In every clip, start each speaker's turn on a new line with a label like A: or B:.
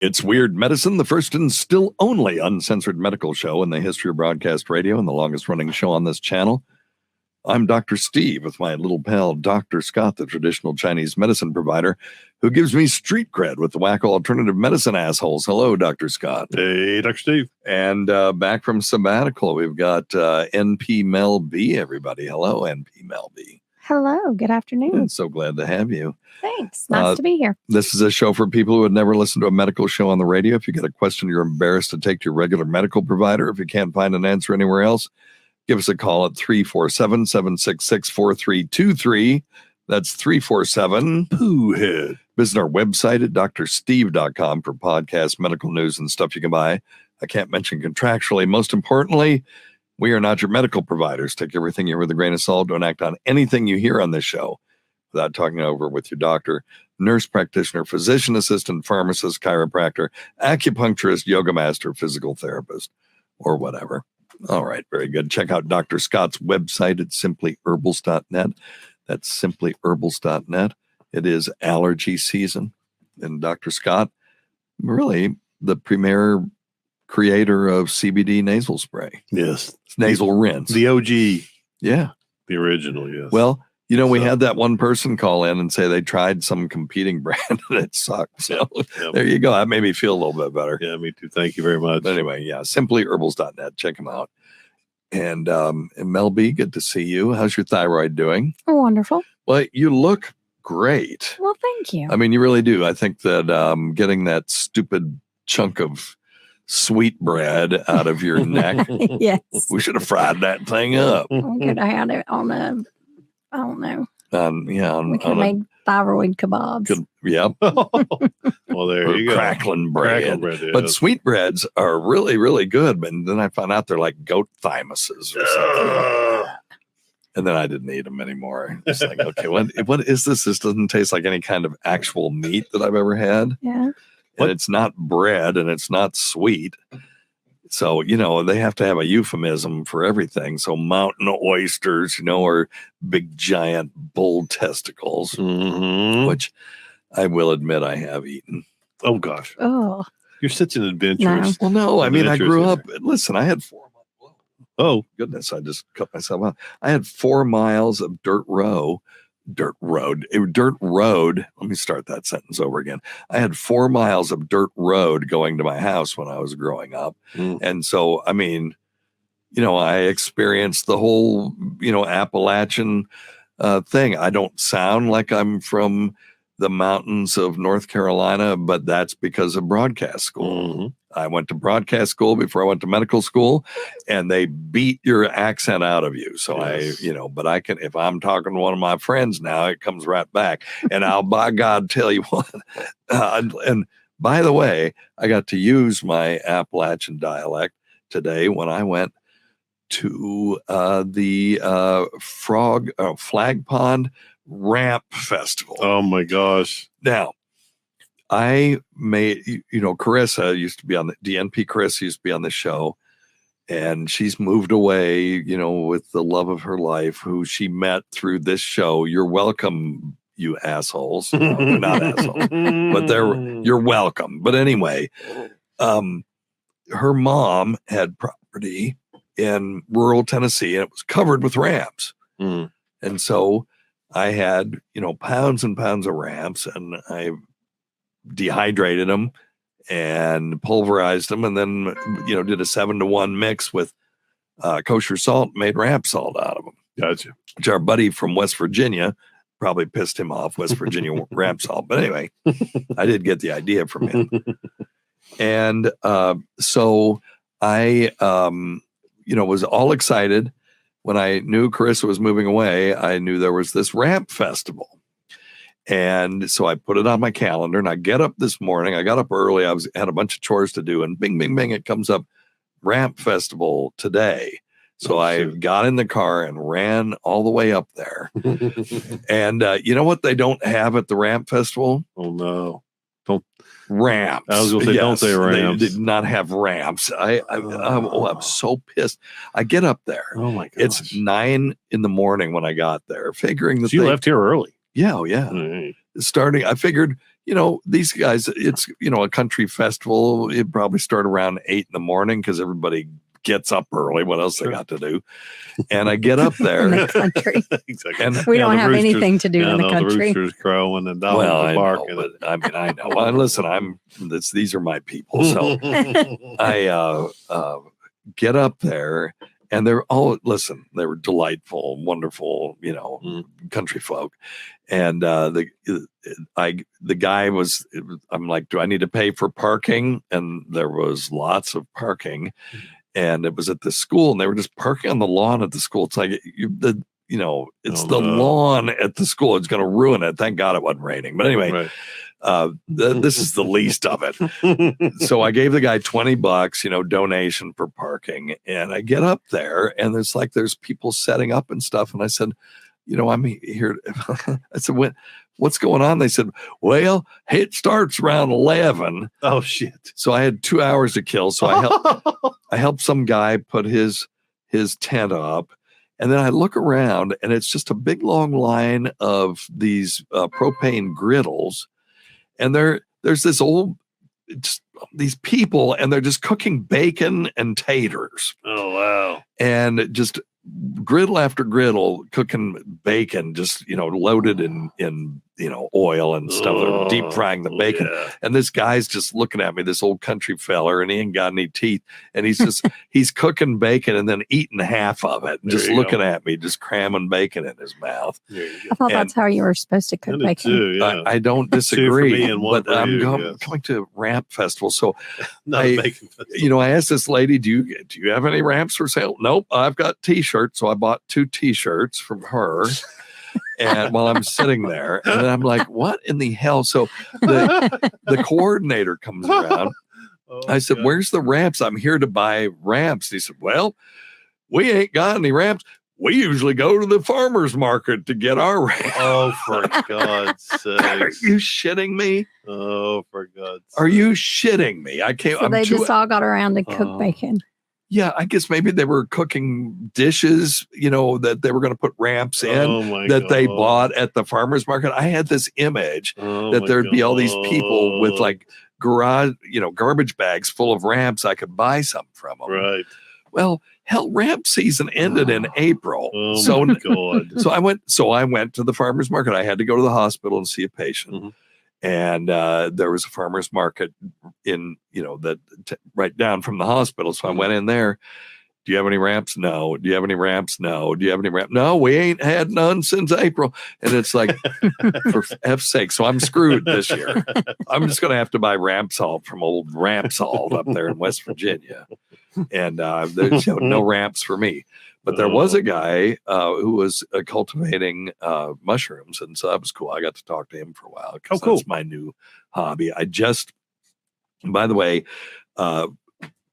A: It's Weird Medicine, the first and still only uncensored medical show in the history of broadcast radio and the longest running show on this channel. I'm Dr. Steve with my little pal, Dr. Scott, the traditional Chinese medicine provider, who gives me street cred with the wacko alternative medicine assholes. Hello, Dr. Scott.
B: Hey, Dr. Steve.
A: And back from sabbatical, we've got NP Mel B, everybody. Hello, NP Mel B.
C: Hello, good afternoon.
A: I'm so glad to have you.
C: Thanks. Nice to be here.
A: This is a show for people who had never listened to a medical show on the radio. If you get a question you're embarrassed to take to your regular medical provider, if you can't find an answer anywhere else, give us a call at 347-766-4323. That's 347-POO-HEAD. Visit our website at drsteve.com for podcasts, medical news, and stuff you can buy. I can't mention contractually. Most importantly, we are not your medical providers. Take everything you hear with a grain of salt. Don't act on anything you hear on this show without talking it over with your doctor, nurse practitioner, physician assistant, pharmacist, chiropractor, acupuncturist, yoga master, physical therapist, or whatever. All right, very good. Check out Dr. Scott's website at simplyherbals.net. That's simplyherbals.net. It is allergy season. And Dr. Scott, really the premier creator of CBD nasal spray.
B: Yes.
A: It's nasal rinse.
B: The OG.
A: Yeah.
B: The original, yes.
A: Well, you know, we had that one person call in and say they tried some competing brand and it sucked. So there you go. That made me feel a little bit better.
B: Yeah, me too. Thank you very much.
A: But anyway, yeah, simplyherbals.net. Check them out. And Mel B, good to see you. How's your thyroid doing?
C: Wonderful.
A: Well, you look great.
C: Well, thank you.
A: I mean, you really do. I think that getting that stupid chunk of sweet bread out of your neck.
C: Yes.
A: We should have fried that thing up.
C: Good. I had it on a, I don't know. We could have made thyroid kebabs.
A: Yep.
B: Well, there you go.
A: Crackling bread.
B: Yeah.
A: But sweetbreads are really, really good. But then I found out they're like goat thymuses or something. And then I didn't eat them anymore. It's like, okay, what is this? This doesn't taste like any kind of actual meat that I've ever had.
C: Yeah.
A: And it's not bread and it's not sweet. So, you know, they have to have a euphemism for everything. So mountain oysters, you know, or big giant bull testicles, which I will admit I have eaten.
B: Oh, gosh.
C: Oh.
B: You're such an adventurous.
C: No.
A: Well, no, I mean, I grew up, listen, I had 4 miles.
B: Oh,
A: Goodness, I just cut myself out. I had 4 miles of dirt road. Let me start that sentence over again. I had 4 miles of dirt road going to my house when I was growing up. And so, I mean, you know, I experienced the whole, you know, Appalachian thing. I don't sound like I'm from the mountains of North Carolina, but that's because of broadcast school. I went to broadcast school before I went to medical school, and they beat your accent out of you. So yes. But I can, if I'm talking to one of my friends now, it comes right back. And I'll, by God, tell you what, and by the way, I got to use my Appalachian dialect today when I went to the Flag Pond Ramp Festival.
B: Oh my gosh.
A: Now, I made, Carissa used to be on the DNP. Carissa used to be on the show, and she's moved away, with the love of her life, who she met through this show. You're welcome, you assholes. No, they're not assholes, but you're welcome. But anyway, her mom had property in rural Tennessee, and it was covered with ramps. And so I had, pounds and pounds of ramps, and I dehydrated them and pulverized them, and then did a 7-to-1 mix with kosher salt, made ramp salt out of them.
B: Gotcha.
A: Which our buddy from West Virginia probably pissed him off, West Virginia ramp salt. But anyway, I did get the idea from him. And so I was all excited when I knew Carissa was moving away. I knew there was this ramp festival. And so I put it on my calendar, and I get up this morning. I got up early. I had a bunch of chores to do, and bing, bing, bing, it comes up, Ramp Festival today. So I got in the car and ran all the way up there. And you know what they don't have at the Ramp Festival?
B: Oh, no. Don't.
A: Ramps.
B: I was going to say, don't say ramps.
A: They did not have ramps. I'm so pissed. I get up there.
B: Oh, my gosh.
A: It's 9 a.m. when I got there, figuring that
B: you left here early.
A: Yeah. Oh, yeah. Starting, I figured, these guys, it's, a country festival. It probably start around 8 a.m. because everybody gets up early. What else they got to do? And I get up there.
C: In the country.
B: Exactly.
A: And
C: we don't have anything to do in the country.
B: The roosters crowing and dogs are barking.
A: But I know. Well, listen, these are my people. So I get up there, and they were delightful, wonderful, country folk. And the guy I'm like, do I need to pay for parking? And there was lots of parking. And it was at the school, and they were just parking on the lawn at the school. It's like, it's the lawn at the school. It's going to ruin it. Thank God it wasn't raining. But anyway, this is the least of it. So I gave the guy $20, donation for parking. And I get up there, and there's people setting up and stuff. And I said, I'm here. I said, what's going on? They said, well, it starts around 11.
B: Oh, shit.
A: So I had 2 hours to kill. So I helped some guy put his tent up. And then I look around, and it's just a big, long line of these propane griddles. And there's these people, and they're just cooking bacon and taters.
B: Oh, wow.
A: And just griddle after griddle cooking bacon, just loaded in oil and stuff. They're deep frying the bacon.
B: Yeah.
A: And this guy's just looking at me, this old country feller, and he ain't got any teeth. And he's cooking bacon and then eating half of it, and just looking at me, just cramming bacon in his mouth.
C: I thought that's how you were supposed to cook bacon.
B: Too, yeah.
A: I don't disagree, but I'm coming to Ramp Festival. So I asked this lady, do you have any ramps for sale? Nope, I've got t-shirts. So I bought 2 t-shirts from her. And while I'm sitting there, and I'm like, what in the hell? So the coordinator comes around. I said, where's the ramps? I'm here to buy ramps. He said, well, we ain't got any ramps. We usually go to the farmer's market to get our ramps.
B: Oh, for God's sake.
A: Are you shitting me?
B: Oh, for God's sake.
A: Are you shitting me? I can't.
C: So they just all got around to cook bacon.
A: Yeah, I guess maybe they were cooking dishes, that they were going to put ramps in they bought at the farmer's market. I had this image that there'd be all these people with garage, garbage bags full of ramps. I could buy some from them.
B: Right.
A: Well, hell, ramp season ended in April.
B: Oh my God.
A: So I went to the farmer's market. I had to go to the hospital and see a patient. Mm-hmm. And there was a farmer's market in, right down from the hospital. So I went in there. Do you have any ramps? No. Do you have any ramps? No. Do you have any ramps? No, we ain't had none since April. And it's like, for F's sake. So I'm screwed this year. I'm just going to have to buy ramp salt from old Ramp Salt up there in West Virginia. And there's no ramps for me. But there was a guy who was cultivating mushrooms, and so that was cool. I got to talk to him for a while because that's my new hobby. By the way,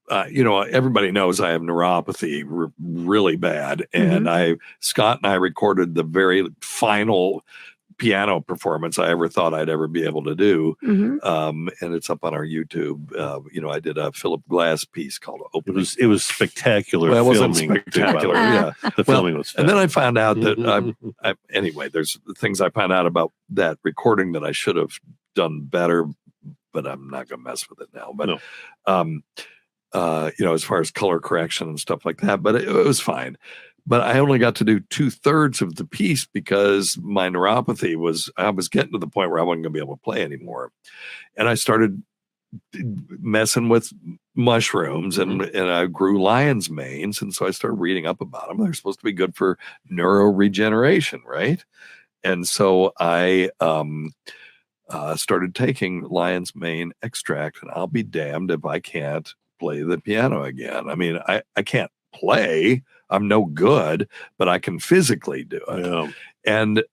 A: everybody knows I have neuropathy really bad, and Scott and I recorded the very final piano performance I ever thought I'd ever be able to do. And it's up on our YouTube. I did a Philip Glass piece called Opening.
B: It was spectacular.
A: Well, it wasn't spectacular. Yeah.
B: The filming was fast.
A: And then I found out that anyway, there's things I found out about that recording that I should have done better, but I'm not going to mess with it now. But, as far as color correction and stuff like that, but it was fine. But I only got to do 2/3 of the piece because my neuropathy I was getting to the point where I wasn't going to be able to play anymore. And I started messing with mushrooms and I grew lion's manes. And so I started reading up about them. They're supposed to be good for neuroregeneration, right? And so I started taking lion's mane extract, and I'll be damned if I can't play the piano again. I mean, I can't play. I'm no good, but I can physically do it. Yeah. And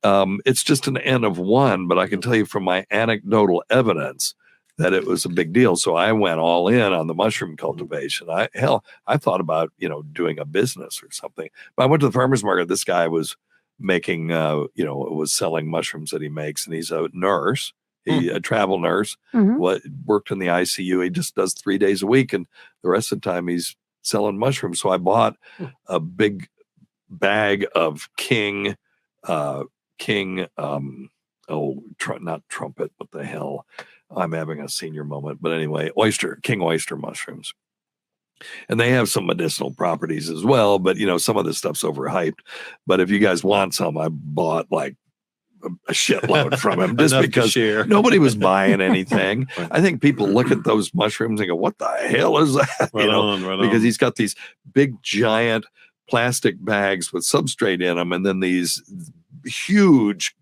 A: it's just an N of 1, but I can tell you from my anecdotal evidence that it was a big deal. So I went all in on the mushroom cultivation. I thought about, doing a business or something. But I went to the farmer's market. This guy was making, was selling mushrooms that he makes, and he's a nurse. A travel nurse, worked in the ICU. He just does 3 days a week, and the rest of the time he's selling mushrooms. So I bought a big bag of King not trumpet, what the hell? I'm having a senior moment. But anyway, king oyster mushrooms. And they have some medicinal properties as well, but some of this stuff's overhyped. But if you guys want some, I bought like a shitload from him just because nobody was buying anything.
B: Right.
A: I think people look at those mushrooms and go, what the hell is that?
B: Right
A: because he's got these big giant plastic bags with substrate in them, and then these huge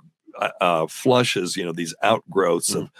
A: flushes, these outgrowths of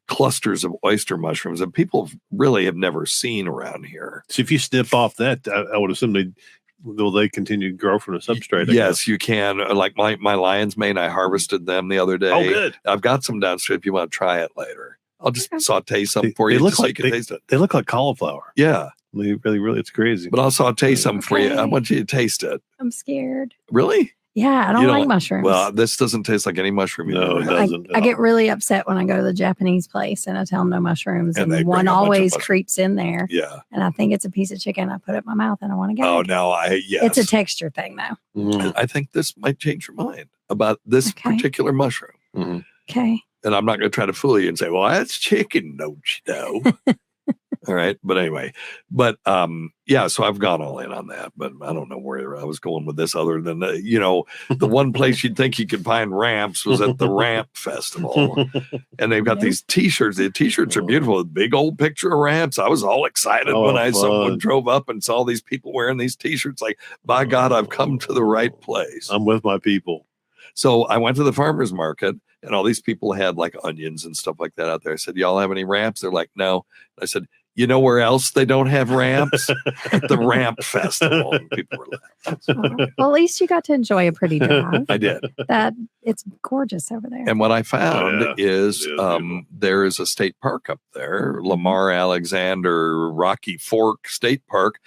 A: clusters of oyster mushrooms that people really have never seen around here.
B: So if you snip off that, I would assume they continue to grow from the substrate?
A: Yes, you can. Like my lion's mane, I harvested them the other day.
B: Oh, good.
A: I've got some downstairs if you want to try it later. I'll just saute some for
B: they
A: you.
B: Look
A: so
B: like,
A: you can taste it.
B: They look like cauliflower.
A: Yeah.
B: They really, it's crazy.
A: But I'll saute some for you. I want you to taste it.
C: I'm scared.
A: Really?
C: Yeah, I don't like mushrooms.
A: Well, this doesn't taste like any mushroom.
B: No, it doesn't.
C: I get really upset when I go to the Japanese place and I tell them no mushrooms, and one always creeps in there.
A: Yeah,
C: and I think it's a piece of chicken. I put it in my mouth and I want to go.
A: Oh no,
C: it's a texture thing though.
B: Mm-hmm.
A: I think this might change your mind about this particular mushroom.
B: Mm-hmm.
C: Okay,
A: and I'm not going to try to fool you and say, "Well, that's chicken, don't you know?" All right. But anyway, so I've gone all in on that, but I don't know where I was going with this other than, the one place you'd think you could find ramps was at the Ramp Festival. And they've got these t-shirts. The t-shirts are beautiful. Big old picture of ramps. I was all excited when someone drove up and saw these people wearing these t-shirts. Like, by God, I've come to the right place.
B: I'm with my people.
A: So I went to the farmer's market and all these people had like onions and stuff like that out there. I said, y'all have any ramps? They're like, no. I said, you know where else they don't have ramps? At the Ramp Festival. And people were laughing.
C: Well, at least you got to enjoy a pretty drive.
A: I did.
C: It's gorgeous over there.
A: And what I found is there is a state park up there, Lamar Alexander Rocky Fork State Park,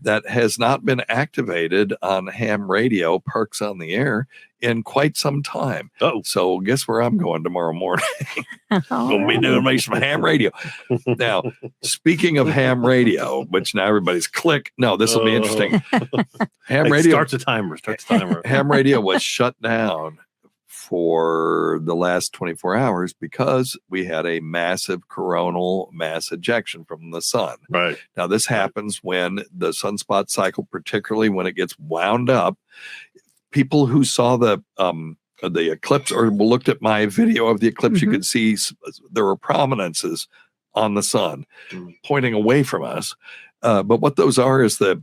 A: that has not been activated on ham radio, Parks on the Air, in quite some time. So guess where I'm going tomorrow morning? Gonna be doing me some ham radio. Now, speaking of ham radio, which now everybody's click. No, this will be interesting. Ham radio
B: starts the timer.
A: Ham radio was shut down for the last 24 hours because we had a massive coronal mass ejection from the sun.
B: Right.
A: Now, this happens when the sunspot cycle, particularly when it gets wound up. People who saw the eclipse or looked at my video of the eclipse, you could see there were prominences on the sun pointing away from us. But what those are is the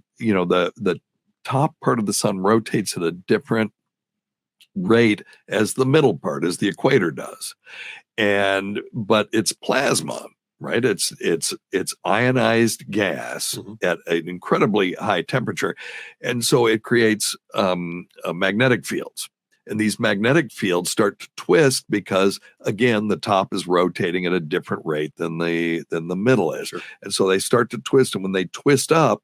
A: top part of the sun rotates at a different rate as the middle part, as the equator does. But it's plasma, right? It's ionized gas at an incredibly high temperature. And so it creates magnetic fields. And these magnetic fields start to twist because, again, the top is rotating at a different rate than the middle is. Sure. And so they start to twist. And when they twist up,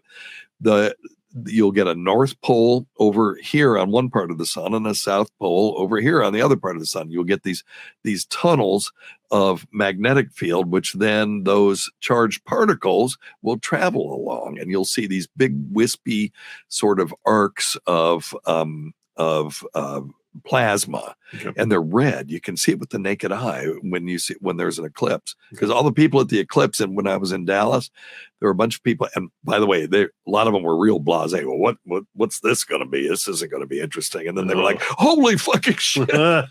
A: you'll get a north pole over here on one part of the sun and a south pole over here on the other part of the sun. You'll get these tunnels of magnetic field, which then those charged particles will travel along, and you'll see these big wispy sort of arcs of plasma, and they're red. You can see it with the naked eye when there's an eclipse, because all the people at the eclipse, and when I was in Dallas, there were a bunch of people, and by the way, a lot of them were real blasé. Well, what's this going to be? This isn't going to be interesting. And then they were like, holy fucking shit. Go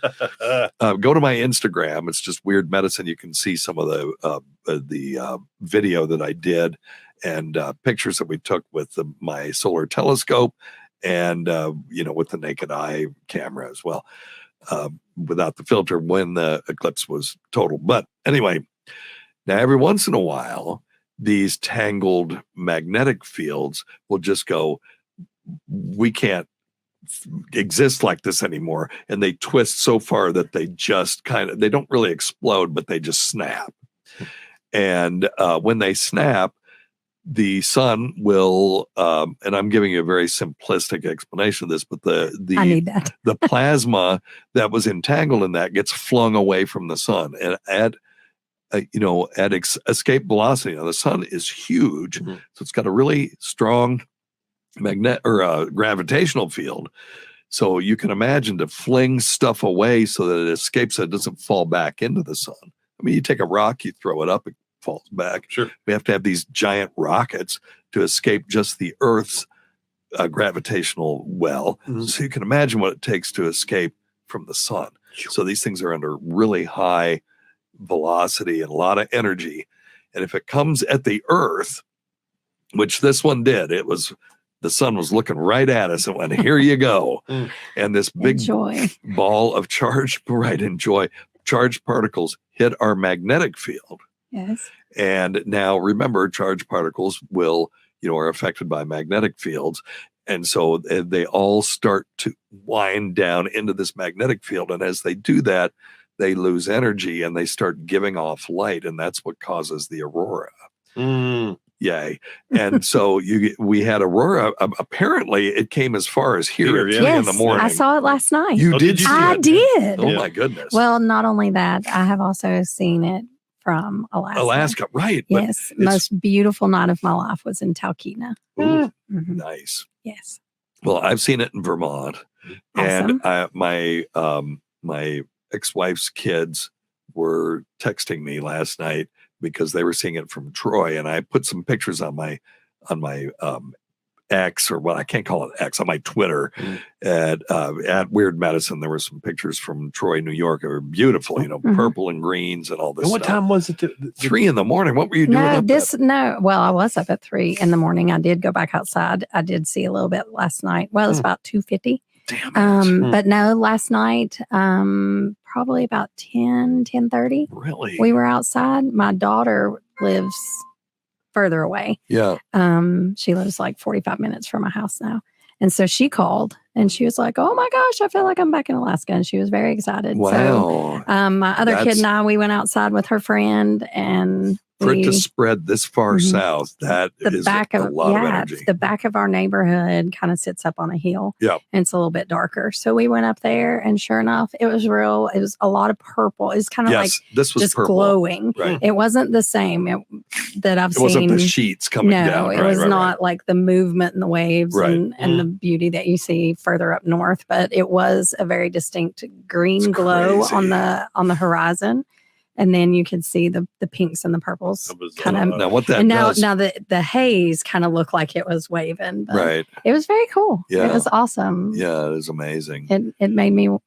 A: to my Instagram. It's just Weird Medicine. You can see some of the video that I did and pictures that we took with my solar telescope. And, with the naked eye camera as well, without the filter when the eclipse was total. But anyway, now every once in a while, these tangled magnetic fields will just go, we can't exist like this anymore. And they twist so far that they just they don't really explode, but they just snap. And when they snap, the sun will, and I'm giving you a very simplistic explanation of this, but I need that. The plasma that was entangled in that gets flung away from the sun, and at escape velocity. Now the sun is huge, so it's got a really strong gravitational field. So you can imagine to fling stuff away so that it escapes, so it doesn't fall back into the sun. I mean, you take a rock, you throw it up, it falls back.
B: Sure.
A: We have to have these giant rockets to escape just the Earth's gravitational well. So you can imagine what it takes to escape from the sun. So these things are under really high velocity and a lot of energy. And if it comes at the Earth, which this one did, the sun was looking right at us and went, here you go. And this big ball of charged particles hit our magnetic field.
C: Yes.
A: And now remember, charged particles are affected by magnetic fields. And so they all start to wind down into this magnetic field. And as they do that, they lose energy and they start giving off light. And that's what causes the aurora. Yay. And so we had aurora. Apparently, it came as far as here at 3 in the morning.
C: I saw it last night.
A: You did?
C: I did.
A: Oh, my goodness.
C: Well, not only that, I have also seen it from Alaska.
A: Right.
C: Yes. Most beautiful night of my life was in Talkeetna.
A: Nice.
C: Yes.
A: Well, I've seen it in Vermont.
C: Awesome.
A: And my ex-wife's kids were texting me last night because they were seeing it from Troy, and I put some pictures on my X, or what I can't call it X, on my Twitter at Weird Medicine. There were some pictures from Troy, New York. They were beautiful, purple and greens and all this.
B: And what time was it?
A: 3 in the morning. What were you doing?
C: Well, I was up at 3 in the morning. I did go back outside. I did see a little bit last night. Well, it was about 2:50.
A: Damn it.
C: But no, last night, probably about 10:30.
A: Really?
C: We were outside. My daughter lives further away.
A: Yeah.
C: She lives like 45 minutes from my house now. And so she called and she was like, oh my gosh, I feel like I'm back in Alaska. And she was very excited.
A: Wow.
C: So my other kid and I, we went outside with her friend, and
A: for it to spread this far south, that is a lot of energy.
C: The back of our neighborhood kind of sits up on a hill.
A: Yeah. And
C: it's a little bit darker. So we went up there, and sure enough, it was a lot of purple. It was kind of like
A: this was
C: just
A: purple.
C: Glowing.
A: Right.
C: It wasn't the same that I've seen.
A: It wasn't the sheets coming down.
C: No, it was not like the movement and the waves and the beauty that you see further up north, but it was a very distinct green glow on the horizon. And then you could see the pinks and the purples kind of.
A: Now what that does?
C: Now the haze kind of looked like it was waving.
A: Right.
C: It was very cool.
A: Yeah.
C: It was awesome.
A: Yeah, it was amazing.
C: It made me want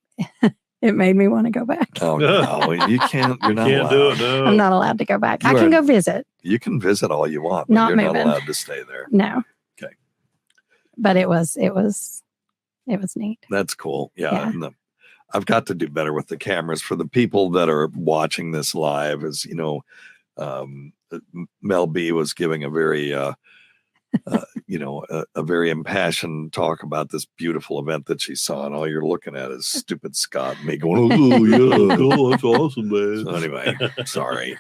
C: to go back.
A: Oh no, you can't. You're not allowed.
B: Do it. No.
C: I'm not allowed to go back. I can go visit.
A: You can visit all you want, but
C: Not
A: you're
C: moving.
A: not allowed to stay there.
C: No.
A: Okay.
C: But it was neat.
A: That's cool. Yeah. And I've got to do better with the cameras for the people that are watching this live. As you know, Mel B was giving a very, a very impassioned talk about this beautiful event that she saw, and all you're looking at is stupid Scott and me going, "Oh yeah, cool, that's awesome, man." So anyway, sorry.